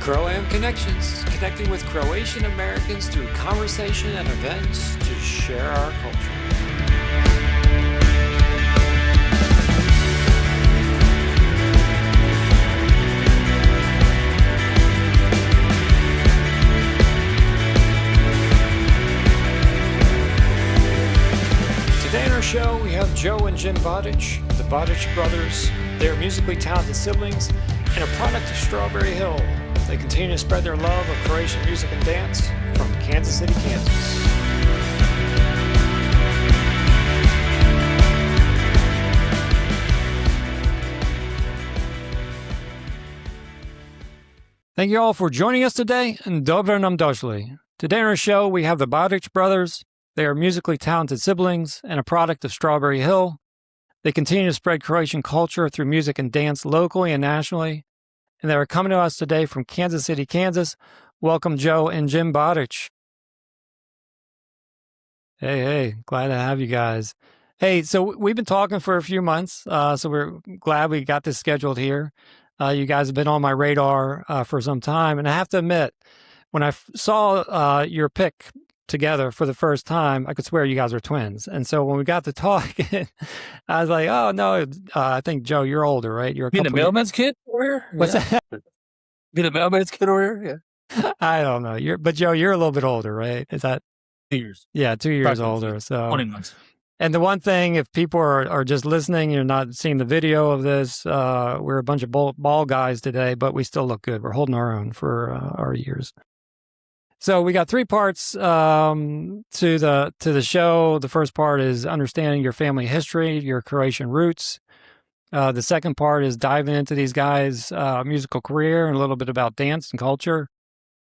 CRO-AM Connections, connecting with Croatian-Americans through conversation and events to share our culture. Today in our show, we have Joe and Jim Baric, the Baric Brothers. They are musically talented siblings and a product of Strawberry Hill. They continue to spread their love of Croatian music and dance from Kansas City, Kansas. Thank you all for joining us today, and Dobro nam došli. Today on our show, we have the Baric Brothers. They are musically talented siblings and a product of Strawberry Hill. They continue to spread Croatian culture through music and dance locally and nationally. And they are coming to us today from Kansas City, Kansas. Welcome, Joe and Jim Baric. Hey, glad to have you guys. Hey, so we've been talking for a few months, so we're glad we got this scheduled here. You guys have been on my radar for some time, and I have to admit, when I saw your pick together for the first time, I could swear you guys are twins. And so when we got to talking, I was like, oh, no, I think, Joe, you're older, right? You're a mailman's kid over here? What's that? Being a mailman's kid over here? Yeah. I don't know. But Joe, you're a little bit older, right? Is that 2 years? Yeah, 2 years older. So 20 months. And the one thing, if people are just listening, you're not seeing the video of this, we're a bunch of bald guys today, but we still look good. We're holding our own for our years. So we got three parts to the show. The first part is understanding your family history, your Croatian roots. The second part is diving into these guys' musical career and a little bit about dance and culture.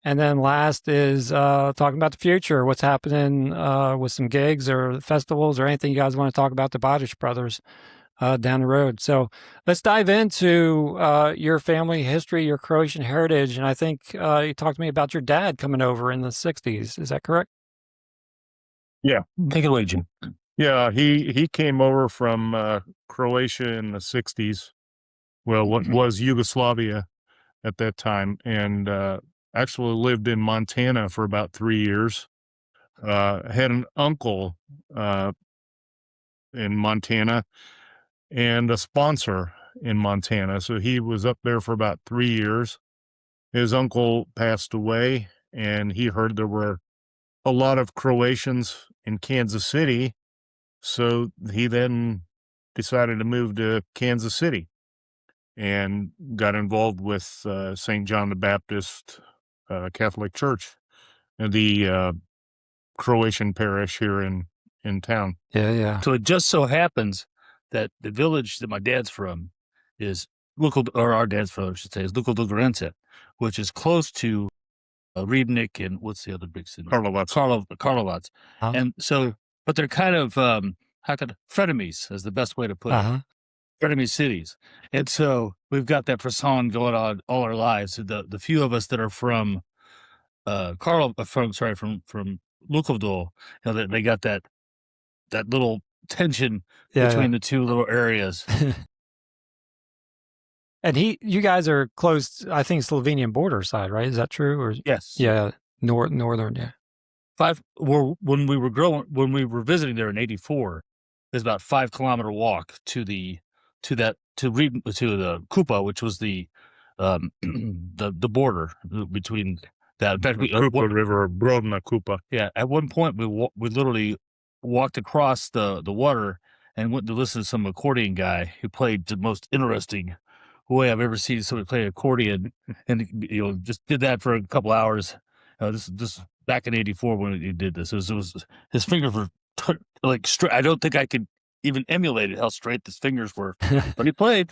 And then last is talking about the future, what's happening with some gigs or festivals or anything you guys want to talk about the Baric Brothers down the road. So let's dive into your family history, your Croatian heritage. And I think you talked to me about your dad coming over in the 60s. Is that correct? Yeah. Take it away, Jim. Yeah, he came over from Croatia in the 60s. Well, what was Yugoslavia at that time, and actually lived in Montana for about 3 years. Had an uncle in Montana and a sponsor in Montana. So he was up there for about 3 years. His uncle passed away, and he heard there were a lot of Croatians in Kansas City. So he then decided to move to Kansas City and got involved with St. John the Baptist Catholic Church, the Croatian parish here in town. Yeah. So it just so happens that the village that my dad's from is our dad's from, I should say, is Lukovac, which is close to Ribnik and what's the other big city? Karlovac. Huh? And so, but they're kind of frenemies is the best way to put it. Frenemy cities. And so we've got that facade going on all our lives. The few of us that are from from Lukovac, they got that little tension between the two little areas. And you guys are close, I think, Slovenian border side, right? Is that true? Or Yes. Yeah, northern, yeah. When we were visiting there in '84, there's about 5 kilometer walk to the Kupa, which was the border between that. In fact, Kupa River, Brodna Kupa. Yeah, at one point we literally walked across the water and went to listen to some accordion guy who played the most interesting way I've ever seen somebody play accordion, and just did that for a couple hours. This back in '84 when he did this. It was his fingers were like straight. I don't think I could even emulate it, how straight his fingers were, but he played.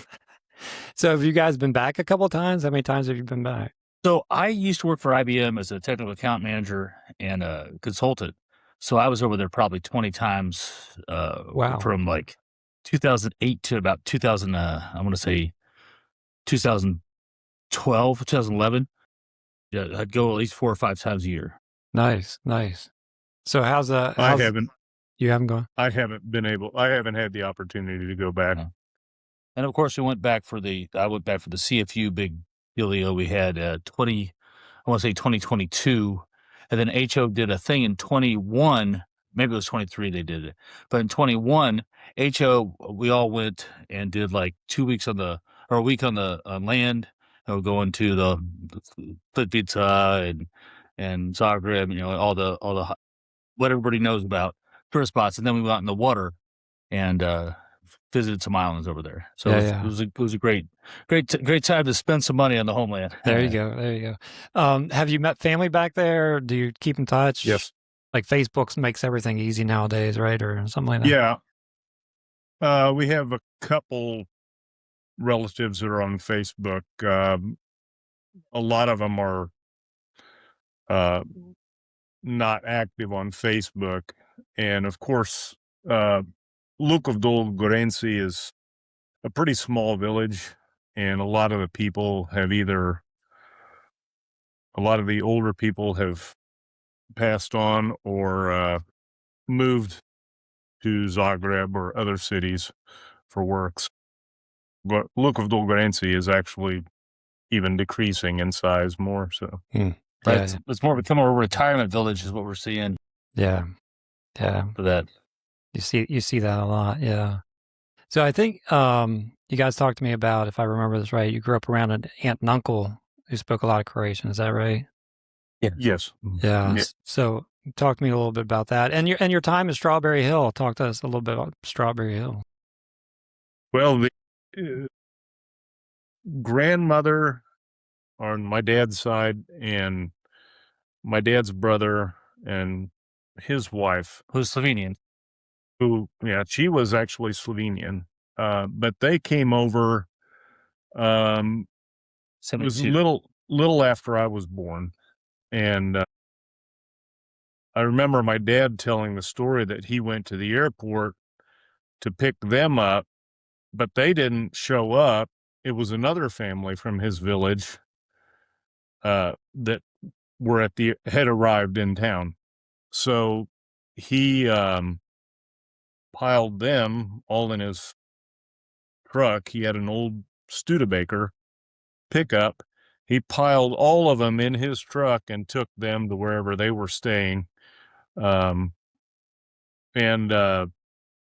So have you guys been back a couple of times? How many times have you been back? So I used to work for IBM as a technical account manager and a consultant. So I was over there probably 20 times. Wow. From like 2008 to about 2000. I want to say 2012, 2011. Yeah, I'd go at least 4 or 5 times a year. Nice. So you haven't gone? I haven't had the opportunity to go back. And of course, I went back for the CFU big dealio we had 20 I want to say 2022. And then HO did a thing in 21, maybe it was 23 they did it. But in 21, HO, we all went and did like 2 weeks or a week on land, going to the Plitvice and Zagreb, all the what everybody knows about tourist spots. And then we went out in the water and visited some islands over there. So Yeah, it was a great time to spend some money on the homeland. There you go. Have you met family back there? Do you keep in touch? Yes. Like Facebook makes everything easy nowadays, right? Or something like that. Yeah. We have a couple relatives that are on Facebook. A lot of them are not active on Facebook. And of course, Lukavdol Gorenci is a pretty small village, and a lot of the older people have passed on or moved to Zagreb or other cities for works. But Lukavdol Gorenci is actually even decreasing in size more. So, right, it's more becoming a retirement village, is what we're seeing. Yeah. For that, you see that a lot. Yeah. So I think you guys talked to me about, if I remember this right, you grew up around an aunt and uncle who spoke a lot of Croatian. Is that right? Yeah. Yes. Yeah. So talk to me a little bit about that, and your time at Strawberry Hill. Talk to us a little bit about Strawberry Hill. Well, the grandmother on my dad's side and my dad's brother and his wife, who's Slovenian, she was actually Slovenian, but they came over. It was little after I was born, and I remember my dad telling the story that he went to the airport to pick them up, but they didn't show up. It was another family from his village that had arrived in town. So he piled them all in his truck. He had an old Studebaker pickup. He piled all of them in his truck and took them to wherever they were staying. And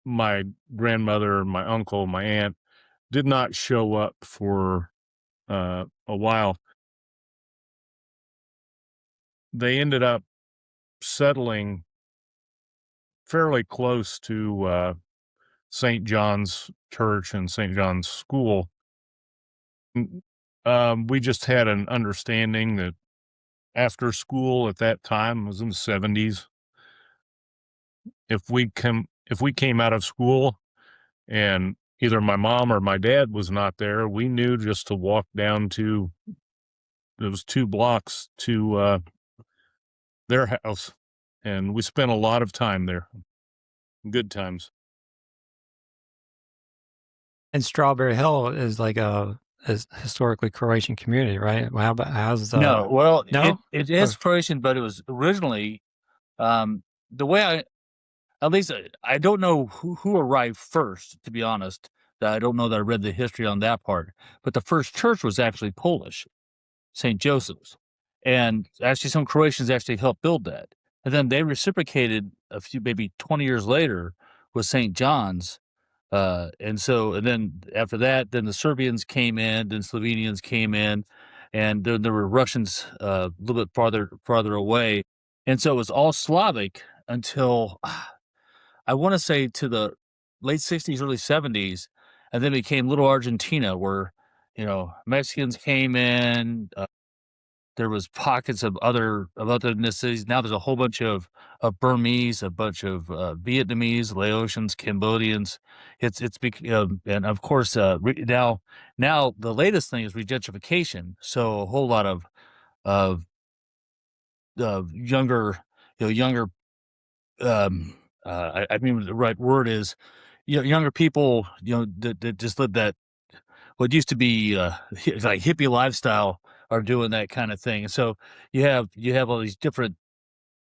my grandmother, my uncle, my aunt did not show up for a while. They ended up settling fairly close to St. John's Church and St. John's School. We just had an understanding that after school at that time, it was in the 70s, if we came out of school and either my mom or my dad was not there, we knew just to walk down to those 2 blocks to their house, and we spent a lot of time there. Good times. And Strawberry Hill is like is historically Croatian community, right? How's no? Well, no, it is Croatian, but it was originally the way at least I don't know who arrived first, to be honest. I don't know that I read the history on that part, but the first church was actually Polish, St. Joseph's. And actually some Croatians actually helped build that. And then they reciprocated maybe 20 years later with St. John's. And then after that, then the Serbians came in, then Slovenians came in, and then there were Russians a little bit farther away. And so it was all Slavic until I want to say to the late 60s, early 70s, and then it became Little Argentina, where, Mexicans came in. There was pockets of other ethnicities. Now there's a whole bunch of Burmese, a bunch of Vietnamese, Laotians, Cambodians. And of course now the latest thing is regentrification. So a whole lot of younger, I mean the right word is, younger people, that just live that what used to be like hippie lifestyle are doing that kind of thing. And so you have all these different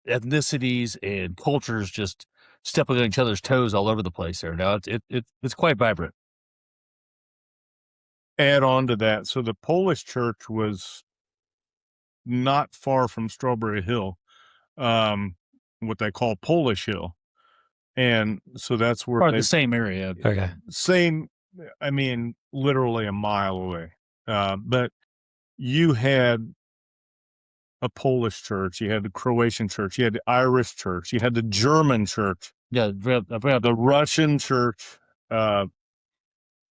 ethnicities and cultures just stepping on each other's toes all over the place there. Now it's quite vibrant. Add on to that, so the Polish church was not far from Strawberry Hill, what they call Polish Hill. And so that's where Part of the same area. Okay. same, I mean, literally a mile away. But you had a Polish church, you had the Croatian church, you had the Irish church, you had the German church, Yeah, the Russian church,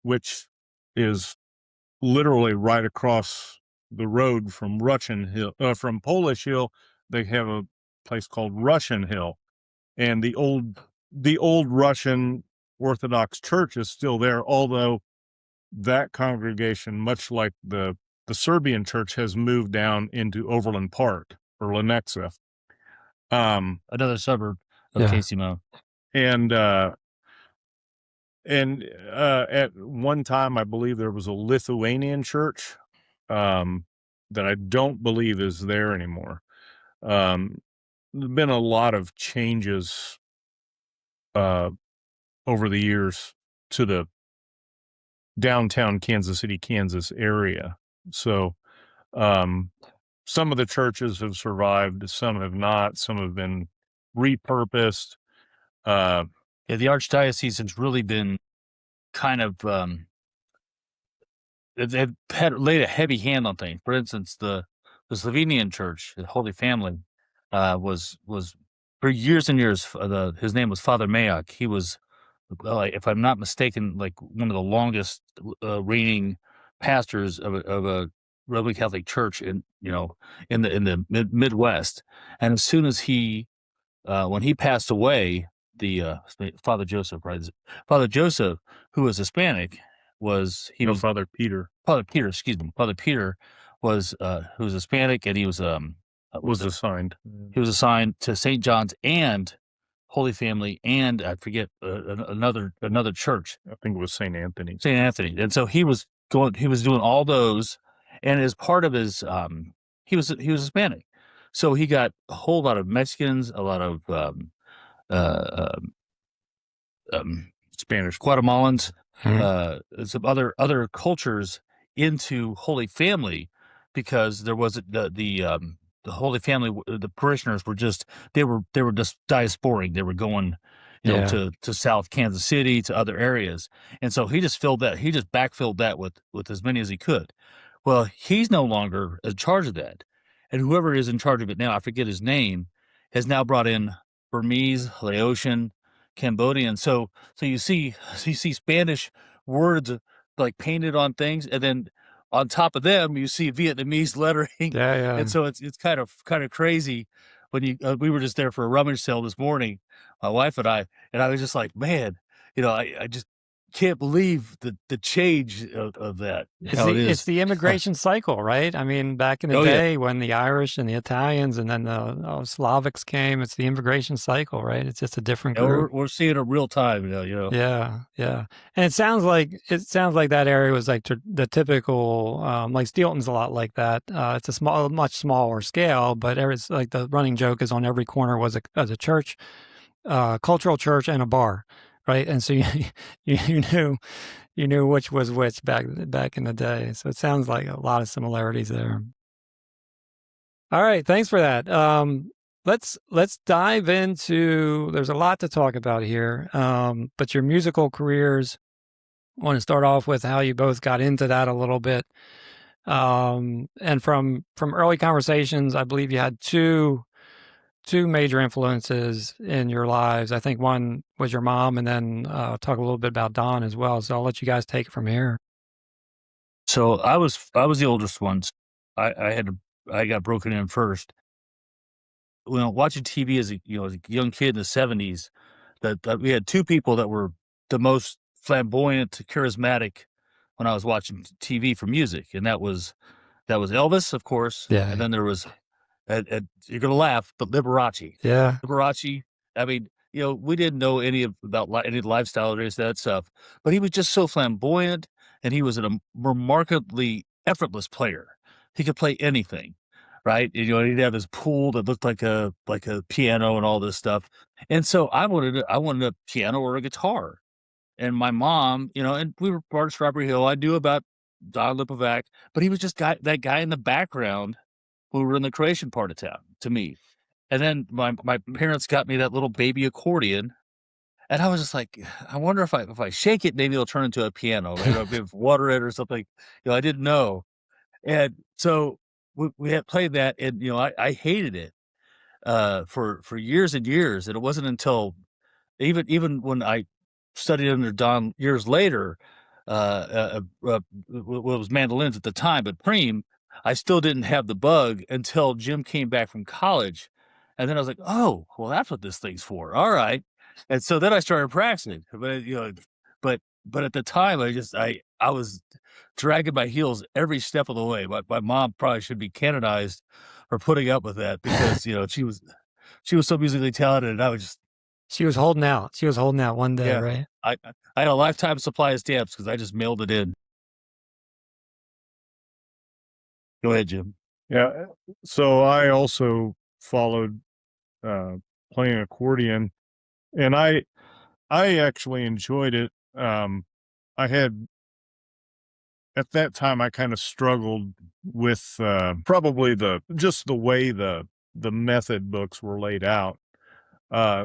which is literally right across the road from from Polish Hill. They have a place called Russian Hill, and the old Russian Orthodox Church is still there, although that congregation, much like the Serbian church, has moved down into Overland Park or Lenexa. another suburb of Yeah. KCMO. And at one time, I believe there was a Lithuanian church that I don't believe is there anymore. There's been a lot of changes over the years to the downtown Kansas City, Kansas area. So some of the churches have survived, some have not, some have been repurposed. Yeah, the Archdiocese has really been kind of they've laid a heavy hand on things. For instance, the Slovenian Church, the Holy Family, was for years and years. His name was Father Mayak. He was, if I'm not mistaken, like one of the longest reigning pastors of a Roman Catholic Church in the Midwest. And as soon as when he passed away, the Father Joseph, right? Father Joseph, who was Hispanic, was Father Peter. Father Peter, excuse me. Father Peter was who was Hispanic, and he was assigned. He was assigned to St. John's and Holy Family, and I forget another church. I think it was St. Anthony. St. Anthony, and so he was doing all those, and as part of his he was Hispanic, so he got a whole lot of Mexicans, a lot of Spanish, Guatemalans, some other cultures into Holy Family, because there was the Holy Family, the parishioners were just they were just diasporing. They were going, to South Kansas City, to other areas, and so he just backfilled that with as many as he could. Well, he's no longer in charge of that, and whoever is in charge of it now, I forget his name, has now brought in Burmese, Laotian, Cambodian. So you see Spanish words like painted on things, and then on top of them you see Vietnamese lettering. Yeah. And so it's kind of crazy when you we were just there for a rummage sale this morning, my wife and I was just like, man, I just can't believe the change of that. It's the immigration cycle, right? I mean, back in the day when the Irish and the Italians and then the Slavics came, it's the immigration cycle, right? It's just a different group. We're seeing it real time, Yeah. And it sounds like that area was like the typical, like Steelton's a lot like that. It's a much smaller scale, but it's like the running joke is on every corner was a church, cultural church, and a bar. Right, and so you knew which was which back in the day. So it sounds like a lot of similarities there. All right, thanks for that. Let's dive into. There's a lot to talk about here, but your musical careers. I want to start off with how you both got into that a little bit, and from early conversations, I believe you had two major influences in your lives. I think one was your mom, and then talk a little bit about Don as well. So I'll let you guys take it from here. So I was the oldest one. I got broken in first. Watching TV as a young kid in the 70s, that we had two people that were the most flamboyant, charismatic when I was watching TV for music, and that was Elvis, of course, and then there was. And you're gonna laugh, but Liberace. Yeah, Liberace. I mean, we didn't know any of the lifestyle or any of that stuff, but he was just so flamboyant, and he was a remarkably effortless player. He could play anything, right? And, he'd have his pool that looked like a piano and all this stuff. And so I wanted a piano or a guitar. And my mom, and we were part of Strawberry Hill. I knew about Don Lipovac, but he was just that guy in the background when we were in the Croatian part of town to me. And then my parents got me that little baby accordion. And I was just like, I wonder if I shake it, maybe it'll turn into a piano, maybe I'll give water it or something. I didn't know. And so we had played that, and I hated it for years and years. And it wasn't until even when I studied under Don years later, it was mandolins at the time, but Preem, I still didn't have the bug until Jim came back from college. And then I was like, oh, well, that's what this thing's for. All right. And so then I started practicing, but at the time I was dragging my heels every step of the way. My mom probably should be canonized for putting up with that because, she was so musically talented, and I was just, She was holding out. She was holding out one day, yeah, right? I had a lifetime supply of stamps because I just mailed it in. Go ahead, Jim. Yeah. So I also followed playing accordion, and I actually enjoyed it. I had at that time I kind of struggled with probably the way the method books were laid out.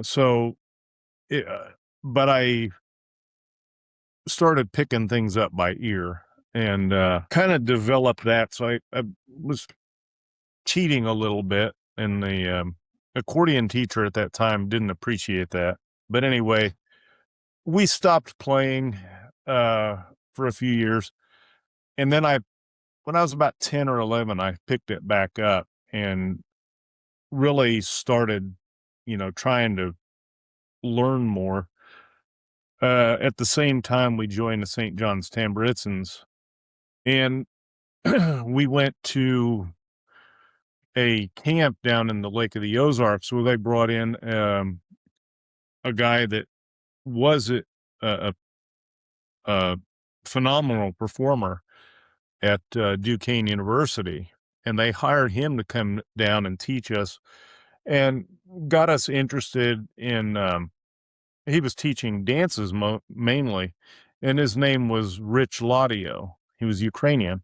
So, but I started picking things up by ear and kind of developed that. So I was cheating a little bit, and the accordion teacher at that time didn't appreciate that. But anyway, we stopped playing for a few years, and then when I was about 10 or 11, I picked it back up and really started, trying to learn more. At the same time, we joined the St. John's Tamburitsans, and we went to a camp down in the Lake of the Ozarks where they brought in a guy that was a phenomenal performer at Duquesne University, and they hired him to come down and teach us and got us interested in he was teaching dances mainly, and his name was Rich Ladio. He was Ukrainian.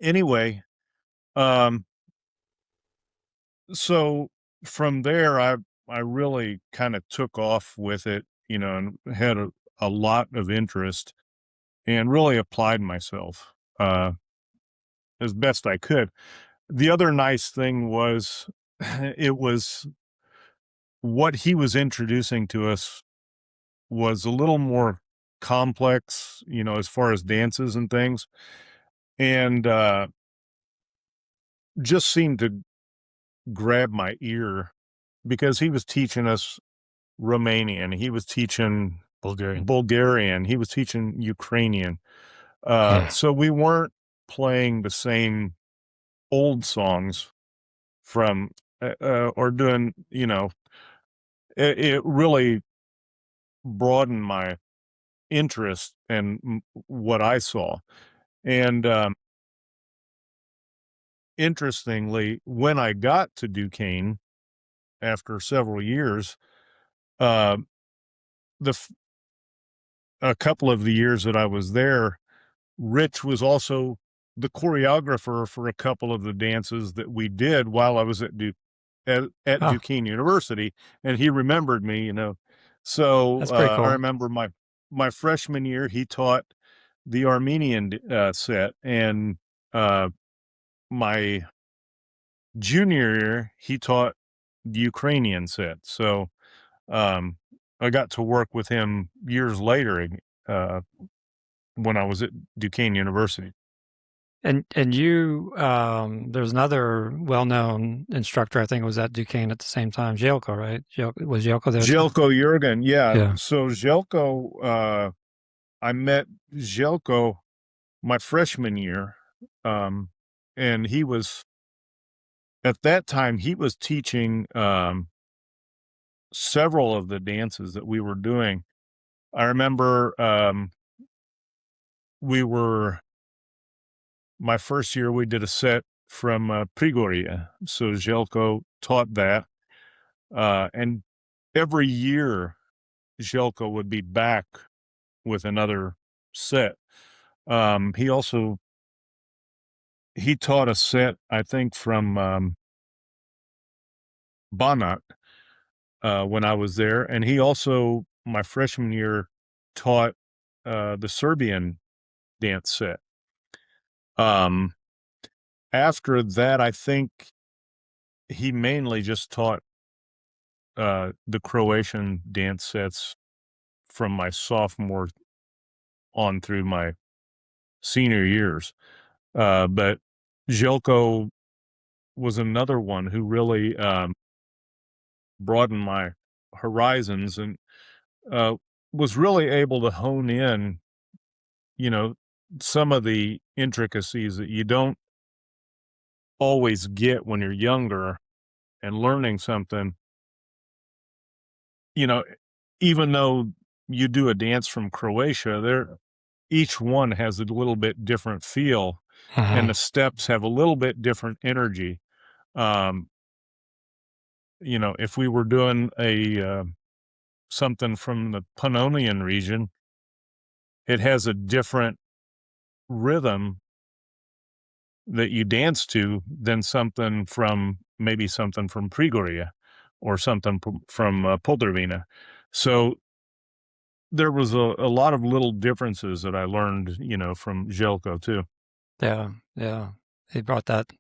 Anyway, so from there I really kind of took off with it, and had a lot of interest and really applied myself as best I could. The other nice thing was it was what he was introducing to us was a little more complex, as far as dances and things, and just seemed to grab my ear because he was teaching us Romanian, he was teaching Bulgarian, he was teaching Ukrainian. So we weren't playing the same old songs from or doing, it really broadened my interest and what I saw. And interestingly, when I got to Duquesne after several years, uh, a couple of the years that I was there, Rich was also the choreographer for a couple of the dances that we did while I was at Duquesne University, and he remembered me, So That's pretty cool. I remember my freshman year, he taught the Armenian set, and my junior year, he taught the Ukrainian set. So I got to work with him years later when I was at Duquesne University. And you, there's another well-known instructor, I think it was at Duquesne at the same time, Jelko, right? Was Jelko there? Jelko Jurgen, yeah. So Jelko, I met Jelko my freshman year, and he was, at that time, he was teaching several of the dances that we were doing. I remember my first year, we did a set from Prigoria. So Jelko taught that. And every year, Jelko would be back with another set. He also he taught a set, I think, from Banat when I was there, and he also, my freshman year, taught the Serbian dance set. After that, I think he mainly just taught the Croatian dance sets from my sophomore on through my senior years. But Željko was another one who really broadened my horizons and was really able to hone in, some of the intricacies that you don't always get when you're younger and learning something, even though you do a dance from Croatia, each one has a little bit different feel, and the steps have a little bit different energy. If we were doing something from the Pannonian region, it has a different rhythm that you dance to than something from Prigorje or something from Podravina. So there was a lot of little differences that I learned, from Željko too. Yeah. He brought that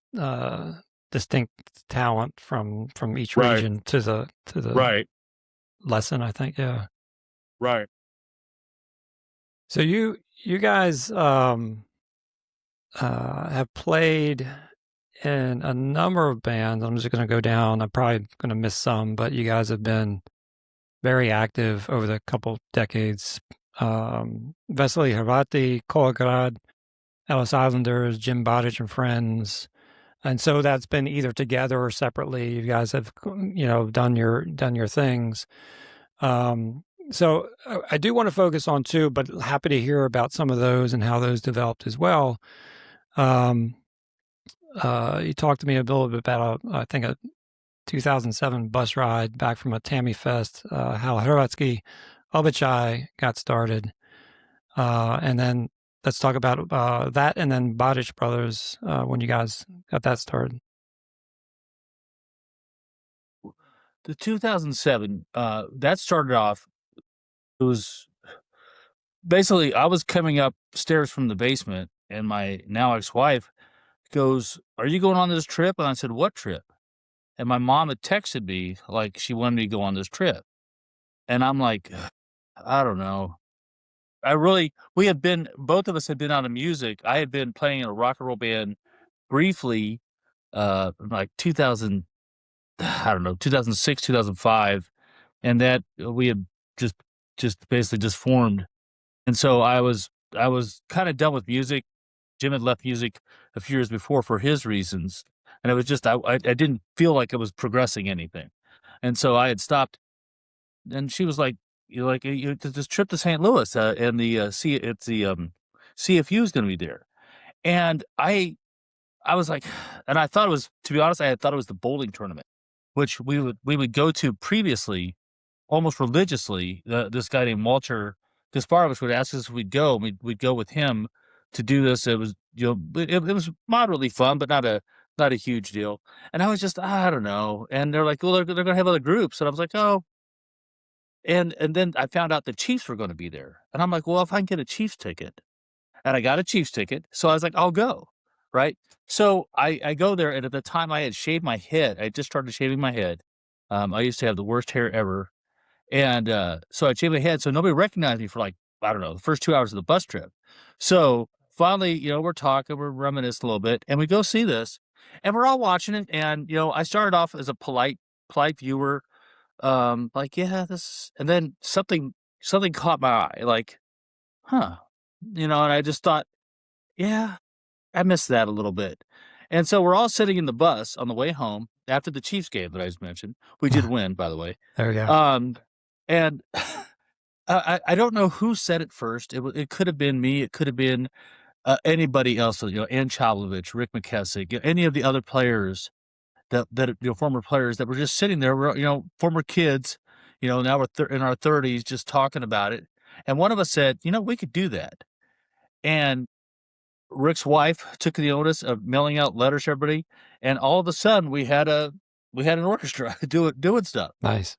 distinct talent from each Right. region to the Right. lesson, I think. Yeah. Right. So you guys have played in a number of bands. I'm just going to go down. I'm probably going to miss some, but you guys have been very active over the couple decades. Veseli Hrvati, Kolograd, Ellis Islanders, Jim Baric and Friends. And so that's been either together or separately. You guys have, done your things. So I do want to focus on two, but happy to hear about some of those and how those developed as well. You talked to me a little bit about, I think, a 2007 bus ride back from a Tammy Fest, how Hrvatski Običaj got started. And then let's talk about that and then Baric Brothers, when you guys got that started. The 2007, that started off, it was basically, I was coming upstairs from the basement, and my now ex-wife goes, "Are you going on this trip?" And I said, "What trip?" And my mom had texted me, like, she wanted me to go on this trip. And I'm like, I don't know. Both of us had been out of music. I had been playing in a rock and roll band briefly, like 2006, 2005. And that we had just basically just formed. And so I was kind of done with music. Jim had left music a few years before for his reasons. And it was just, I didn't feel like it was progressing anything. And so I had stopped. And she was like, this trip to St. Louis, and the CFU is going to be there. And I was like, and I thought it was, to be honest, I had thought it was the bowling tournament, which we would go to previously, almost religiously. This guy named Walter Gasparovich would ask us if we'd go, and we'd go with him to do this. It was, it was moderately fun, but not a huge deal. And I was just, I don't know. And they're like, well, they're going to have other groups. And I was like, oh. And then I found out the Chiefs were going to be there. And I'm like, well, if I can get a Chiefs ticket. And I got a Chiefs ticket. So I was like, I'll go. Right. So I go there. And at the time I had shaved my head. I just started shaving my head. I used to have the worst hair ever. And so I shaved my head. So nobody recognized me for, like, I don't know, the first 2 hours of the bus trip. So finally, we're talking, we're reminiscing a little bit, and we go see this. And we're all watching it. And, I started off as a polite viewer. Like, yeah, and then something caught my eye, like, huh, and I just thought, yeah, I missed that a little bit. And so we're all sitting in the bus on the way home after the Chiefs game that I just mentioned. We did win, by the way. There we go. And I don't know who said it first. It could have been me. It could have been anybody else. Ann Chavlovich, Rick McKessick, any of the other players that former players that were just sitting there, former kids, now we're in our 30s, just talking about it. And one of us said, we could do that. And Rick's wife took the onus of mailing out letters to everybody, and all of a sudden we had an orchestra doing stuff. Nice.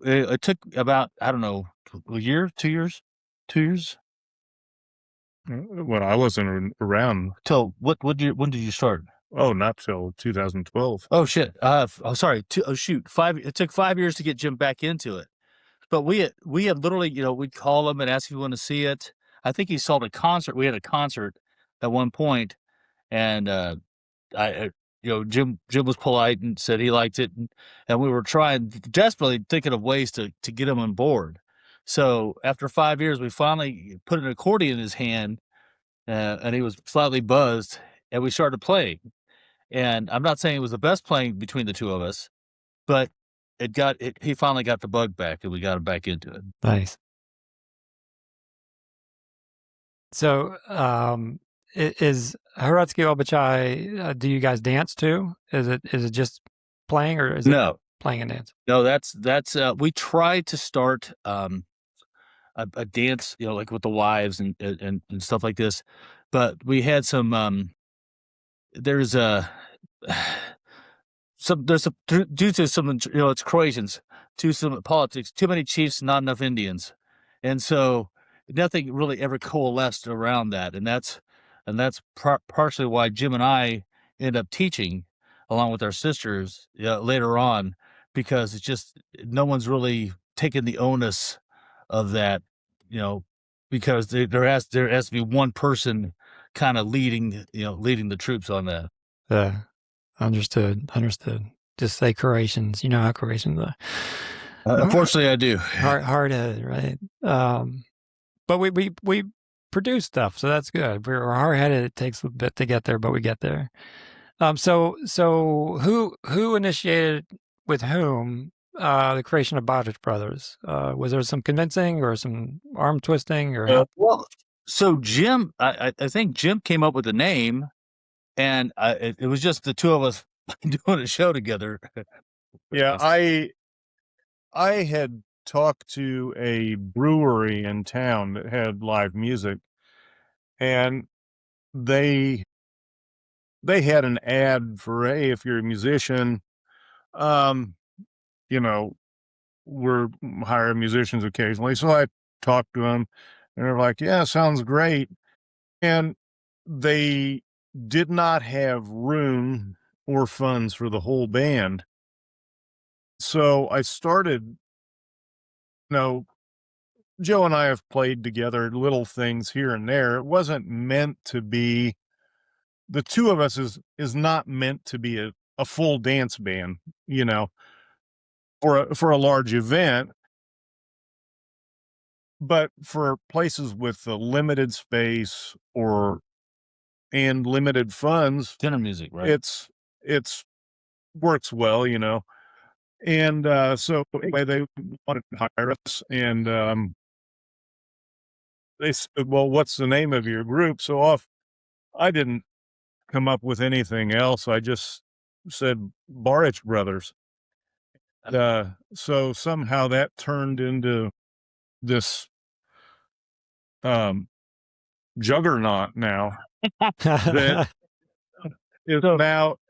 It took about, I don't know, a year, 2 years, 2 years. Well, I wasn't around. Till when did you start? Oh, not till 2012. Oh shit. Sorry. It took 5 years to get Jim back into it. But we had literally, we'd call him and ask if he wanted to see it. I think he saw the concert. We had a concert at one point, and Jim was polite and said he liked it, and we were trying desperately thinking of ways to get him on board. So after 5 years, we finally put an accordion in his hand, and he was slightly buzzed, and we started playing. And I'm not saying it was the best playing between the two of us, but he finally got the bug back, and we got him back into it. Nice. So, is Hrvatski običaj, do you guys dance too? Is it just playing, or is it playing and dance? No, that's we tried to start a dance, like with the wives and stuff like this, but we had some there's due to some, it's Croatians, to some politics, too many chiefs, not enough Indians, and so nothing really ever coalesced around that, and that's partially why Jim and I end up teaching along with our sisters later on, because it's just no one's really taken the onus of that, because there has to be one person kind of leading the troops on that. Yeah, understood. Just say Croatians. You know how Croatians are. Unfortunately, I do. Hard-headed, right? But we produce stuff, so that's good. We're hard-headed. It takes a bit to get there, but we get there. So who initiated with whom the creation of Baric Brothers? Was there some convincing or some arm twisting, or well? So Jim, I think Jim came up with the name, and it was just the two of us doing a show together. Yeah, I had talked to a brewery in town that had live music, and they had an ad for, hey, if you're a musician, we're hiring musicians occasionally. So I talked to them, and they're like, yeah, sounds great. And they did not have room or funds for the whole band. So I started, Joe and I have played together little things here and there. It wasn't meant to be, the two of us is not meant to be a full dance band, for a large event. But for places with a limited space and limited funds, dinner music, right? It's works well, And so anyway, they wanted to hire us, and they said, well, what's the name of your group? So I didn't come up with anything else. I just said Baric Brothers. So somehow that turned into this juggernaut now that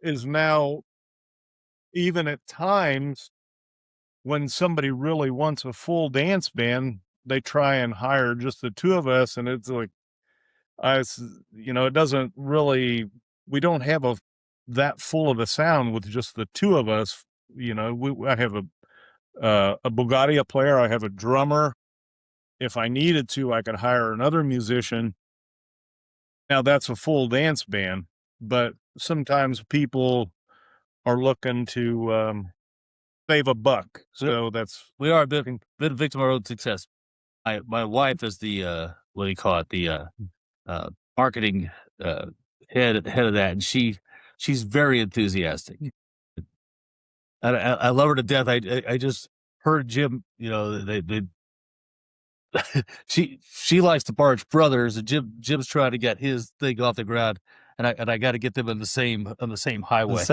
is now even at times when somebody really wants a full dance band, they try and hire just the two of us, and it's like, it doesn't really, we don't have that full of a sound with just the two of us. I have a Bugatti player, I have a drummer. If I needed to, I could hire another musician. Now that's a full dance band, but sometimes people are looking to save a buck. So we are a bit victim of our own success. My wife is the what do you call it, the marketing head of that, and she's very enthusiastic. I love her to death. I just heard Jim, they she likes the Baric Brothers, and Jim's trying to get his thing off the ground, and I got to get them on the same highway, on the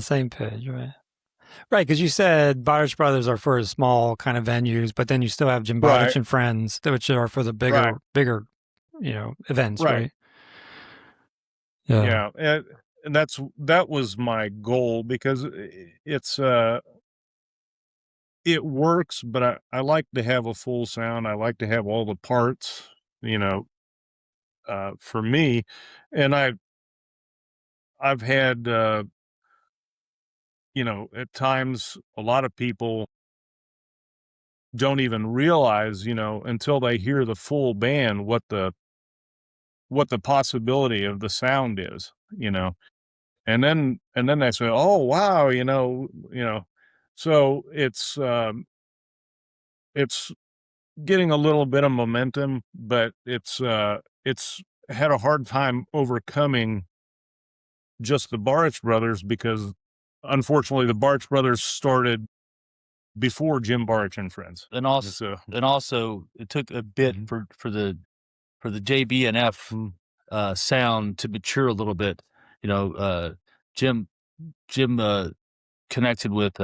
same page, right? Right, because you said Baric Brothers are for small kind of venues, but then you still have Jim Baric and Friends, which are for the bigger events, right? Yeah. And that was my goal, because it works, but I like to have a full sound. I like to have all the parts, for me. And I've had, at times a lot of people don't even realize, until they hear the full band, what the possibility of the sound is, and then they say, oh wow, so it's getting a little bit of momentum, but it's had a hard time overcoming just the Baric Brothers, because unfortunately the Baric Brothers started before Jim Baric and Friends. And also it took a bit for the JB&F sound to mature a little bit. Jim connected with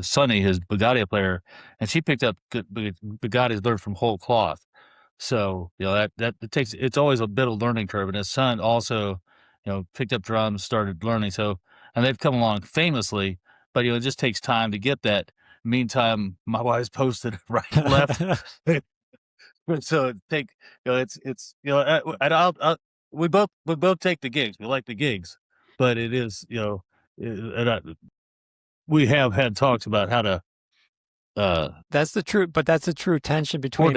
Sonny, his Bugatti player, and she picked up Bugatti's learned from whole cloth. So that it takes, it's always a bit of learning curve. And his son also picked up drums, started learning. So, and they've come along famously, but it just takes time to get that. Meantime, my wife's posted right and left. So it's and we both take the gigs. We like the gigs, but it is we have had talks about how to that's the true tension between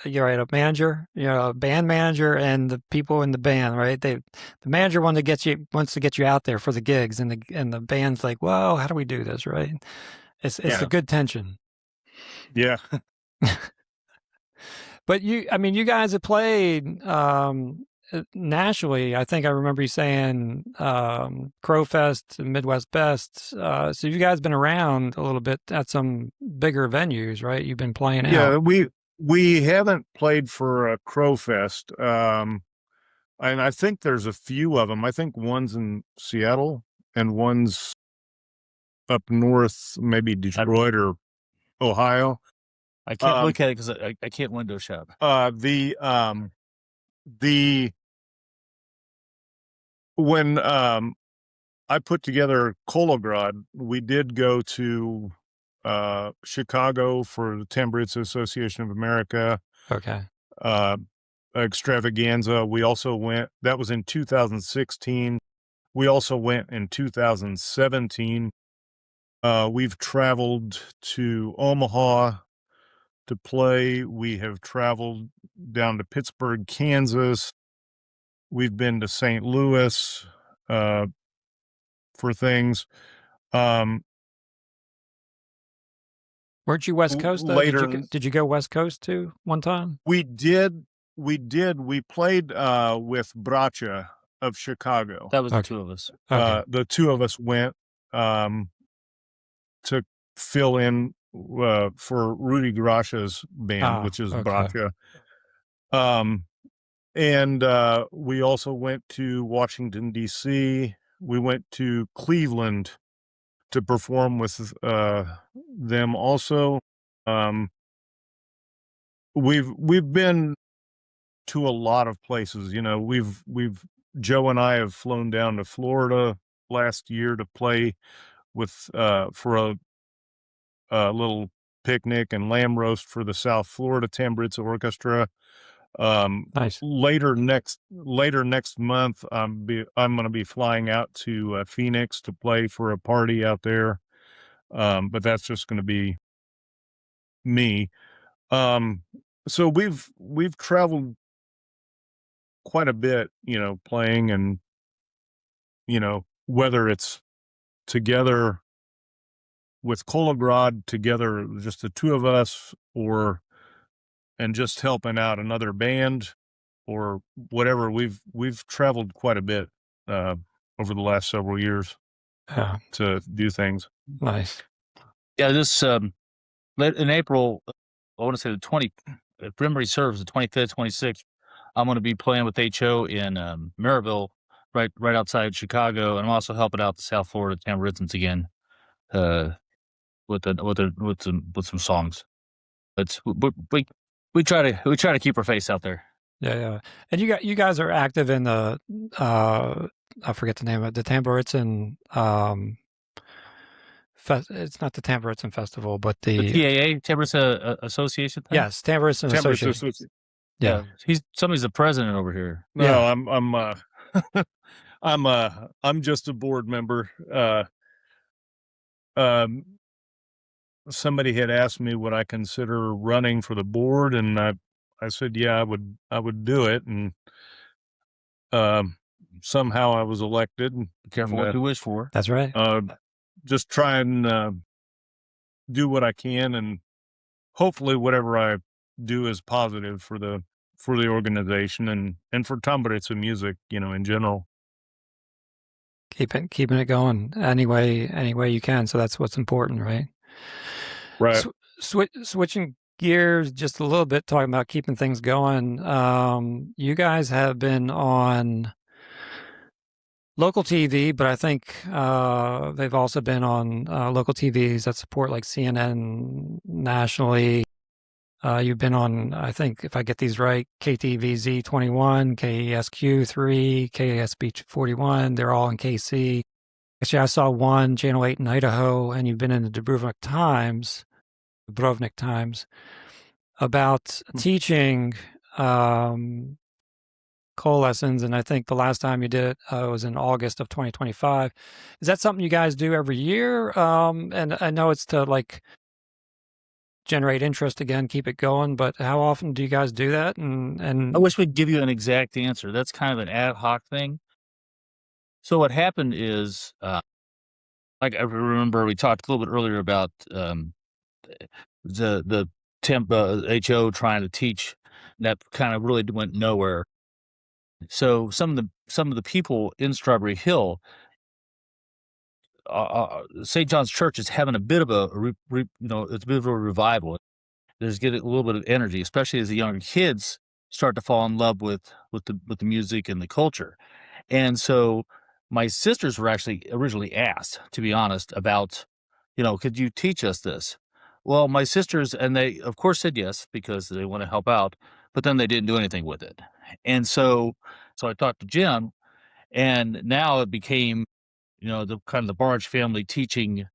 you're right, a manager, a band manager, and the people in the band, right? The manager wants to get you out there for the gigs, and the band's like, well, how do we do this, right? It's a good tension. Yeah. But you guys have played nationally. I think I remember you saying Crowfest and Midwest Best. So you guys been around a little bit at some bigger venues, right? You've been playing out. Yeah, we haven't played for a Crowfest. And I think there's a few of them. I think one's in Seattle and one's up north, maybe Detroit or Ohio. I can't look at it because I can't window shop. When I put together Kolograd, we did go to Chicago for the Tambourines Association of America. Okay. Extravaganza. We also went, that was in 2016. We also went in 2017. We've traveled to Omaha to play. We have traveled down to Pittsburgh, Kansas. We've been to St. Louis for things. Weren't you West Coast though? Later, did you go West Coast too one time? We did. We played with Bracha of Chicago. That was the two of us. Okay. The two of us went to fill in for Rudy Gracia's band, which is Bracha. And we also went to Washington, D.C. We went to Cleveland to perform with them also. We've been to a lot of places. Joe and I have flown down to Florida last year to play with for a little picnic and lamb roast for the South Florida Tambourines Orchestra. Nice. Later next month, I'm going to be flying out to Phoenix to play for a party out there. But that's just going to be me. So we've traveled quite a bit, playing, and whether it's together with Kolograd, together just the two of us, and just helping out another band or whatever. We've traveled quite a bit over the last several years to do things. Nice. Yeah, this in April, I want to say the 20, if memory serves, the 25th, 26th, I'm going to be playing with HO in Maryville, right outside Chicago, and I'm also helping out the South Florida Tambourines again with some songs. But we try to keep our face out there. Yeah. And you guys are active in the I forget the name of it, the Tamburitzen it's not the Tamburitzen Festival, but The the TAA, Timber's Association thing? yes, Tamburitzen Temperance Association. Association. Yeah. Somebody's the president over here. No, Yeah. I'm just a board member. Um, somebody had asked me would I consider running for the board, and I said, yeah, I would do it. And somehow I was elected. Be careful what you wish for. That's right. Just try and do what I can, and hopefully whatever I do is positive for the organization and for Tamburitzen music, in general. Keeping it going any way you can. So that's what's important, right? Right. Switching gears just a little bit, talking about keeping things going. You guys have been on local TV, but I think they've also been on local TVs that support like CNN nationally. You've been on, I think, if I get these right, KTVZ 21, KESQ 3, KSB 41. They're all in KC. Actually, I saw one, Channel 8 in Idaho, and you've been in the Dubrovnik Times about teaching coalescence, and I think the last time you did it was in August of 2025. Is that something you guys do every year? And I know it's to like generate interest again, keep it going, but how often do you guys do that? And I wish we'd give you an exact answer. That's kind of an ad hoc thing. So what happened is, like I remember we talked a little bit earlier about the temp HO trying to teach. That kind of really went nowhere. So some of the people in Strawberry Hill, St. John's Church is having a bit of it's a bit of a revival. There's getting a little bit of energy, especially as the younger kids start to fall in love with the music and the culture. And so my sisters were actually originally asked, to be honest, about, could you teach us this? Well, my sisters, and they of course said yes, because they want to help out, but then they didn't do anything with it. And so I talked to Jim, and now it became, the kind of the Baric family teaching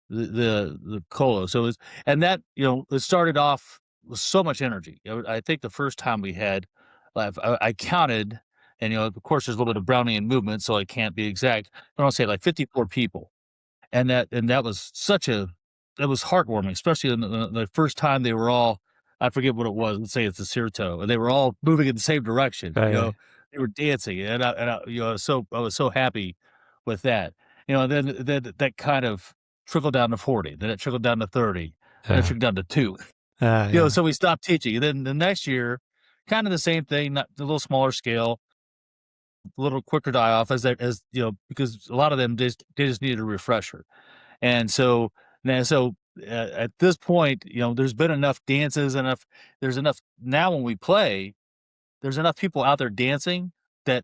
the colo. So and that, it started off with so much energy. I think the first time we had, I counted, and of course there's a little bit of Brownian movement, so I can't be exact, but I'll say like 54 people, and that was that was heartwarming, especially in the first time they were all, I forget what it was. Let's say it's the Sirto, and they were all moving in the same direction. Right. They were dancing, and I was so happy with that. Then that kind of trickled down to 40, then it trickled down to 30, then it trickled down to 2. Yeah. So we stopped teaching, and then the next year, kind of the same thing, not a little smaller scale, a little quicker die off because a lot of them they just needed a refresher, and so at this point, there's been enough dances, there's enough now when we play, there's enough people out there dancing that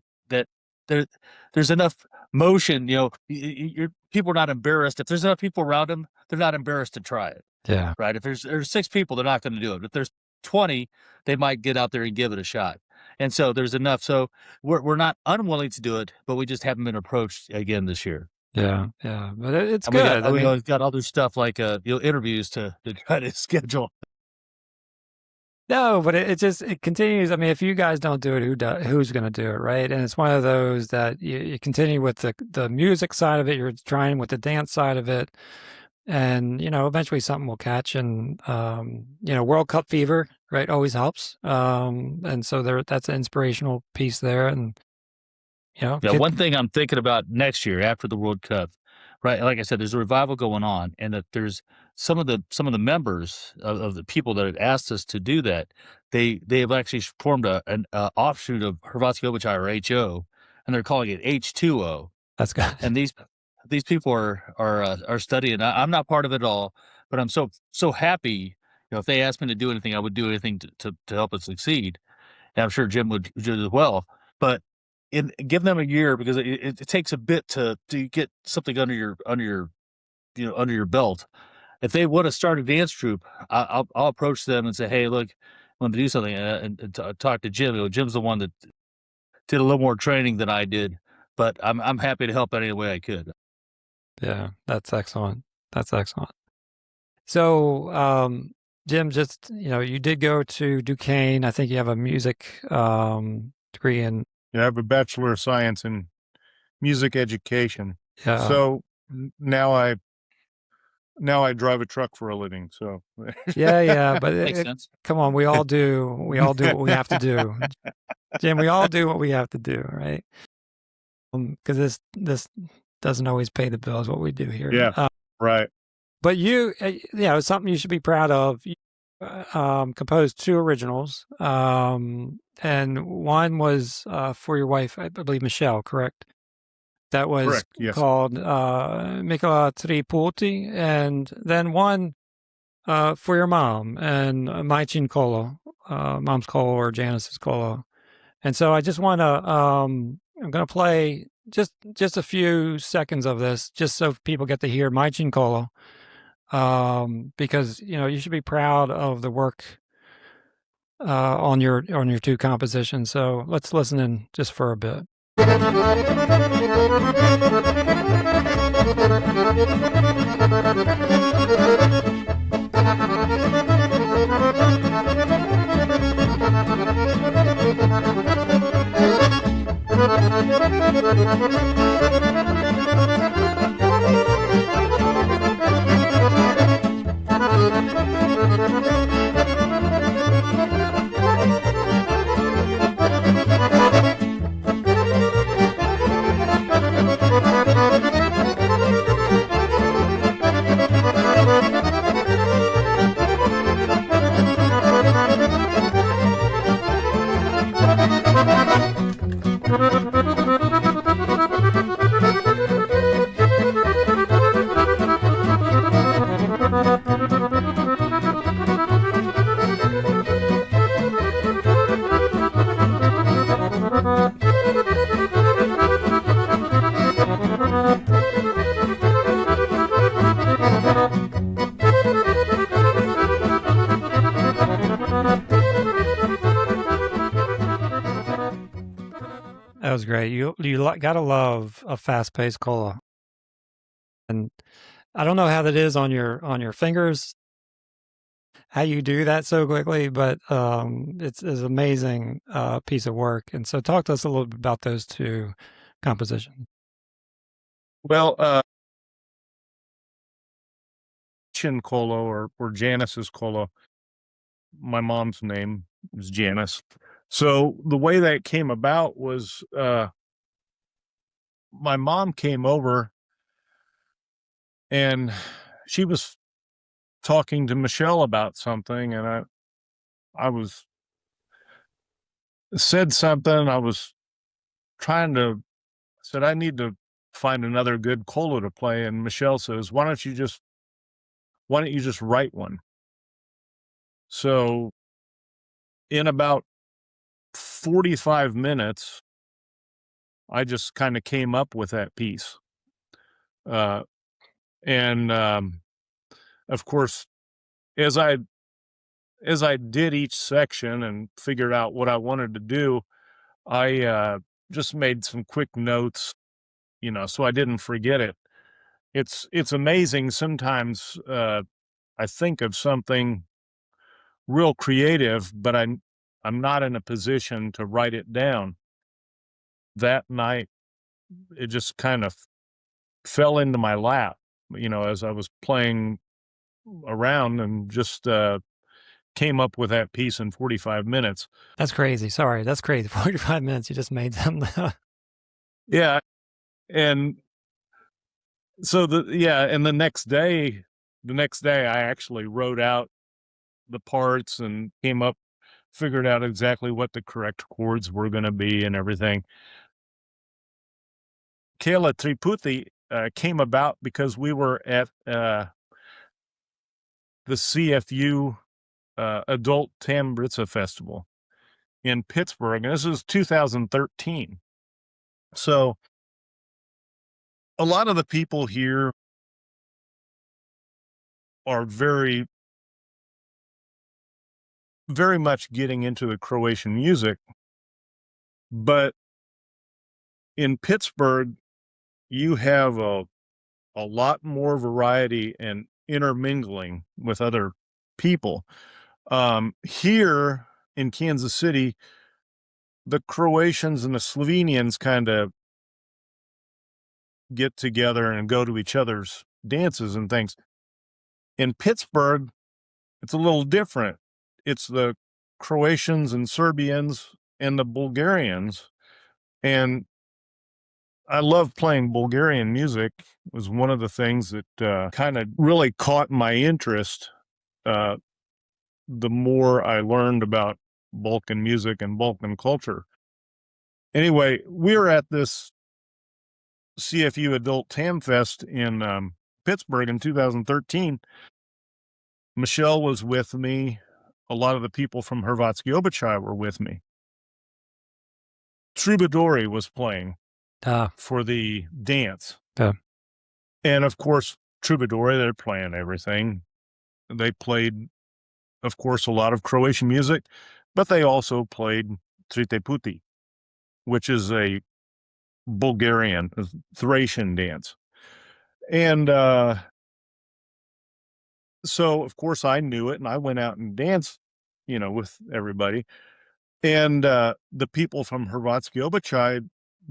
there's enough motion. People are not embarrassed. If there's enough people around them, they're not embarrassed to try it. Yeah. Right. If there's 6 people, they're not going to do it. But if there's 20, they might get out there and give it a shot. And so there's enough. So we're not unwilling to do it, but we just haven't been approached again this year. Yeah. But it's And good. we got other stuff like interviews to try to schedule. No, but it continues. I mean, if you guys don't do it, who's going to do it, right? And it's one of those that you continue with the music side of it. You're trying with the dance side of it, and eventually something will catch. And World Cup fever, right, always helps. And so that's an inspirational piece there. And one thing I'm thinking about next year after the World Cup, right? Like I said, there's a revival going on, and that there's some of the members of the people that have asked us to do that. They have actually formed an offshoot of Hrvatski Običaj, or HO, and they're calling it H2O. That's good. And these people are studying. I'm not part of it all, but I'm so happy. If they asked me to do anything, I would do anything to help us succeed. And I'm sure Jim would do as well. But give them a year, because it takes a bit to get something under your belt. If they want to start a dance troupe, I'll approach them and say, hey, look, wanted to do something and talk to Jim. Jim's the one that did a little more training than I did, but I'm happy to help any way I could. Yeah, that's excellent. That's excellent. So, Jim, just, you did go to Duquesne. I think you have a music degree in. I have a Bachelor of Science in Music Education. Yeah. So now I drive a truck for a living. So Yeah, but Makes sense. come on, we all do what we have to do. Jim, we all do what we have to do, right? Because this doesn't always pay the bills, what we do here. Yeah, right. But it's something you should be proud of. You composed 2 originals, and one was for your wife, I believe, Michelle, correct? That was Correct, yes. called Mikola Triputi, and then one for your mom, and Maichin Kolo, Mom's Kolo or Janice's Kolo. And so I just want to, I'm going to play just a few seconds of this, just so people get to hear Maichin Kolo. Because you should be proud of the work on your 2 compositions. So let's listen in just for a bit. That was great. You gotta love a fast-paced cola, and I don't know how that is on your fingers, how you do that so quickly, but it's an amazing piece of work. And so, talk to us a little bit about those 2 compositions. Well, Chin Kolo or Janice's Kolo, my mom's name is Janice. So the way that came about was my mom came over and she was talking to Michelle about something, and I was said something. I was said I need to find another good cola to play, and Michelle says, why don't you just write one? So in about 45 minutes, I just kind of came up with that piece. And of course, as I did each section and figured out what I wanted to do, I just made some quick notes, so I didn't forget it. It's amazing. Sometimes I think of something real creative, but I'm not in a position to write it down. That night, it just kind of fell into my lap, as I was playing around, and just came up with that piece in 45 minutes. That's crazy. Sorry, that's crazy. 45 minutes, you just made them. Yeah. And so and the next day I actually wrote out the parts and figured out exactly what the correct chords were going to be and everything. Kela Triputi came about because we were at the CFU Adult Tambritsa Festival in Pittsburgh, and this is 2013. So a lot of the people here are very very much getting into the Croatian music. But in Pittsburgh, you have a lot more variety and intermingling with other people. Here in Kansas City, the Croatians and the Slovenians kind of get together and go to each other's dances and things. In Pittsburgh, it's a little different. It's the Croatians and Serbians and the Bulgarians. And I love playing Bulgarian music. It was one of the things that kind of really caught my interest the more I learned about Balkan music and Balkan culture. Anyway, we were at this CFU Adult Tam Fest in Pittsburgh in 2013. Michelle was with me. A lot of the people from Hrvatski Običaj were with me. Troubadouri was playing for the dance. And of course, Troubadouri, they're playing everything. They played, of course, a lot of Croatian music, but they also played Trite Puti, which is a Bulgarian, Thracian dance. And so, of course, I knew it, and I went out and danced, with everybody. And the people from Hrvatski Običaj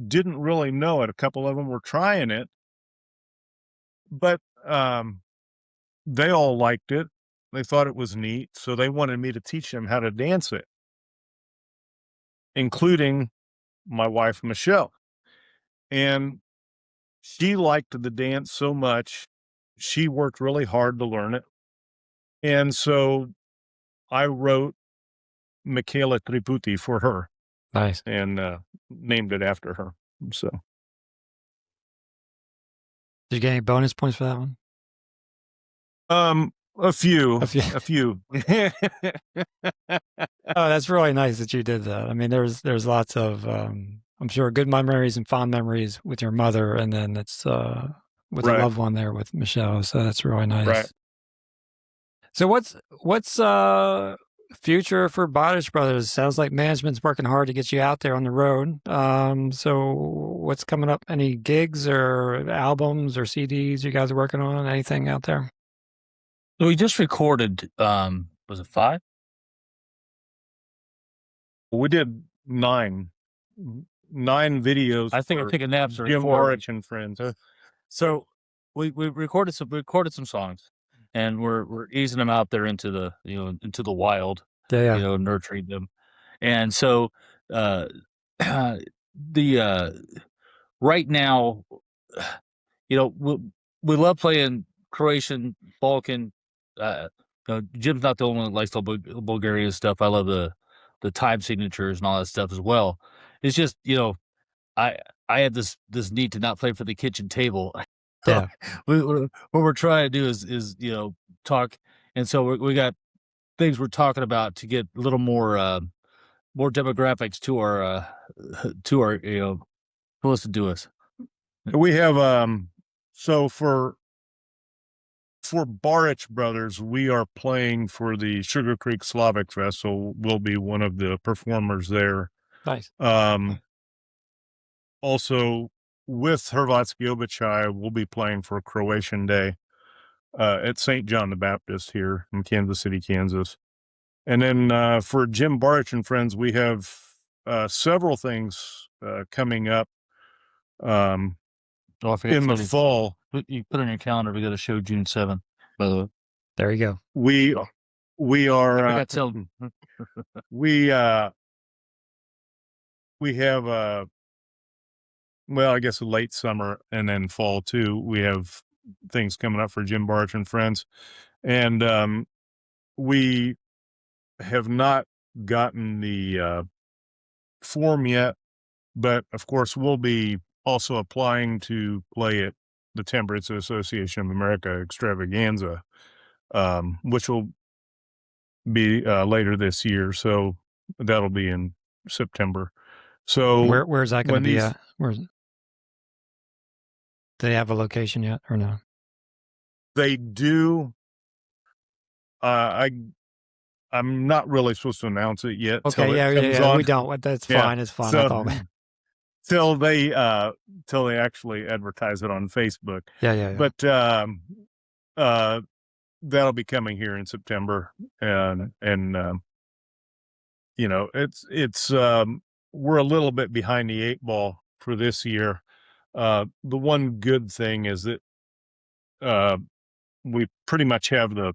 didn't really know it. A couple of them were trying it, but they all liked it. They thought it was neat, so they wanted me to teach them how to dance it, including my wife, Michelle. And she liked the dance so much, she worked really hard to learn it. And so I wrote Michaela Triputi for her. Nice. And named it after her. So, did you get any bonus points for that one? A few. Oh, that's really nice that you did that. I mean, there's lots of I'm sure good memories and fond memories with your mother, and then it's with a loved one there with Michelle. So that's really nice. Right. So what's future for Baric Brothers? Sounds like management's working hard to get you out there on the road. So what's coming up? Any gigs or albums or CDs you guys are working on? Anything out there? So we just recorded, was it 5? We did 9 videos. I think I'm taking naps. Jim Baric and friends. So we recorded some songs, and we're easing them out there into the into the wild, nurturing them. And so the right now, we love playing Croatian, Balkan. Jim's not the only one that likes the Bulgarian stuff. I love the time signatures and all that stuff as well. It's just I had this need to not play for the kitchen table. Yeah. What we're trying to do is talk, and so we got things we're talking about to get a little more demographics to our who listen to us. We have so for Baric Brothers, we are playing for the Sugar Creek Slavic Fest, so we'll be one of the performers there. Nice. Also, with Hrvatski Običaj, we'll be playing for Croatian Day at St. John the Baptist here in Kansas City, Kansas. And then for Jim Baric and friends, we have several things coming up in the fall. You put on your calendar, we got a show June 7th, by the way. There you go. We are I got tell we have well, I guess a late summer and then fall too. We have things coming up for Jim Baric and friends, and we have not gotten the form yet, but of course we'll be also applying to play at the Temperance Association of America extravaganza, which will be later this year. So that'll be in September. So where's that going to be at? Do they have a location yet or no? They do. I I'm not really supposed to announce it yet. Okay, till yeah, it comes yeah, on. we don't. That's Yeah. fine. It's fine. So, I thought, till they actually advertise it on Facebook. yeah. But that'll be coming here in September, and you know, it's we're a little bit behind the 8 ball for this year. The one good thing is that we pretty much have the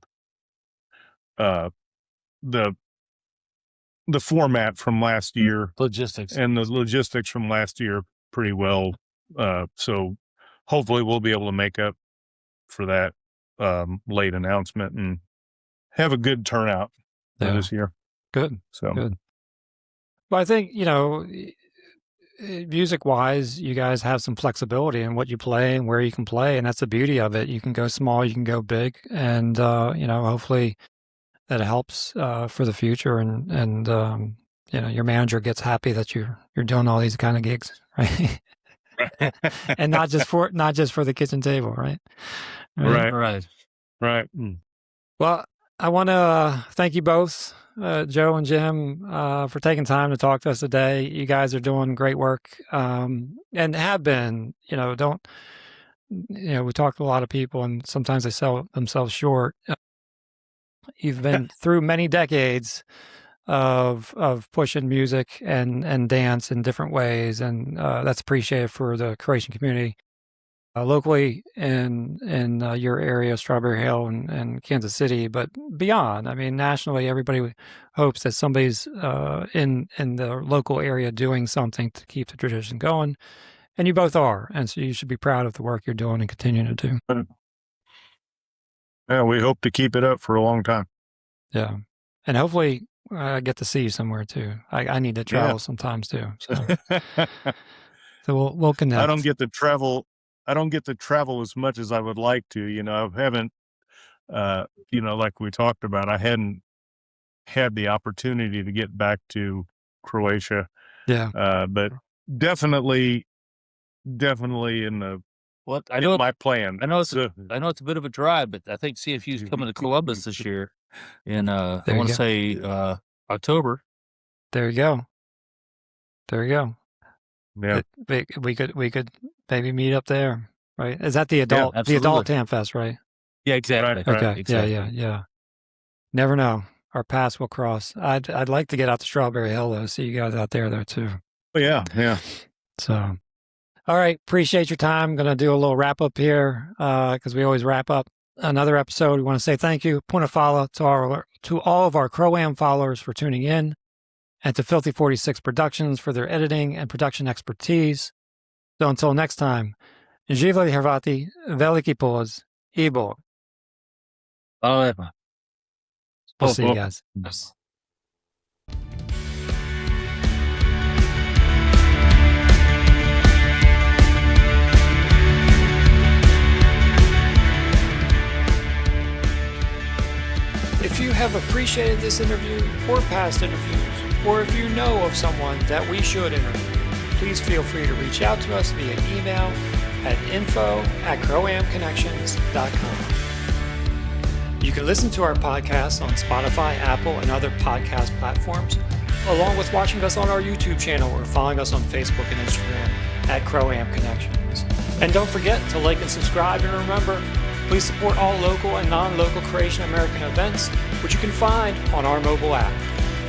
format from last year Logistics. and the logistics from last year pretty well. So hopefully we'll be able to make up for that late announcement and have a good turnout for this year. Good. So Good. Well, I think, music wise, you guys have some flexibility in what you play and where you can play. And that's the beauty of it. You can go small, you can go big. And, hopefully that helps for the future. And your manager gets happy that you're doing all these kind of gigs, right? And not just for the kitchen table, right? Right. Well, I want to thank you both, Joe and Jim, for taking time to talk to us today. You guys are doing great work, and have been. We talk to a lot of people, and sometimes they sell themselves short. You've been through many decades of pushing music and dance in different ways, and that's appreciated for the Croatian community. Locally in your area, Strawberry Hill and Kansas City, but beyond. I mean, nationally, everybody hopes that somebody's in the local area doing something to keep the tradition going, and you both are, and so you should be proud of the work you're doing and continuing to do. Yeah, we hope to keep it up for a long time. Yeah, and hopefully I get to see you somewhere too. I need to travel sometimes too, so we'll connect. I don't get to travel as much as I would like to. I haven't, like we talked about, I hadn't had the opportunity to get back to Croatia. Yeah. But definitely in the my plan. I know it's a bit of a drive, but I think CFU's coming to Columbus this year in I want to say October. There you go. Yeah, we could maybe meet up there, right? Is that the adult Tam Fest, right? Yeah, exactly. Right. Okay. Exactly. Yeah. Never know. Our paths will cross. I'd like to get out to Strawberry Hill though. See you guys out there too. Oh, yeah. So, all right. Appreciate your time. I'm gonna do a little wrap up here because we always wrap up another episode. We want to say thank you, point of follow to all of our CRO-AM followers for tuning in, and to Filthy 46 Productions for their editing and production expertise. So until next time, Živeli Hrvati, veliki poz I Bog. We'll see you guys. If you have appreciated this interview or past interviews, or if you know of someone that we should interview, please feel free to reach out to us via email at info@CRO-AM Connections.com. You can listen to our podcast on Spotify, Apple, and other podcast platforms, along with watching us on our YouTube channel or following us on Facebook and Instagram at CRO-AM Connections. And don't forget to like and subscribe, and remember, please support all local and non-local Croatian-American events, which you can find on our mobile app.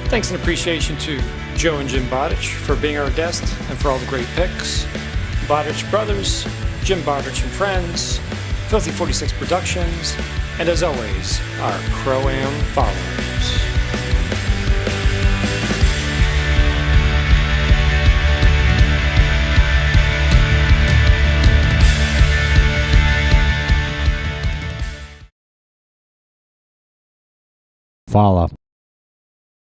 Thanks and appreciation to Joe and Jim Baric for being our guest and for all the great picks. Baric Brothers, Jim Baric and Friends, Filthy 46 Productions, and as always, our CRO-AM followers. Follow.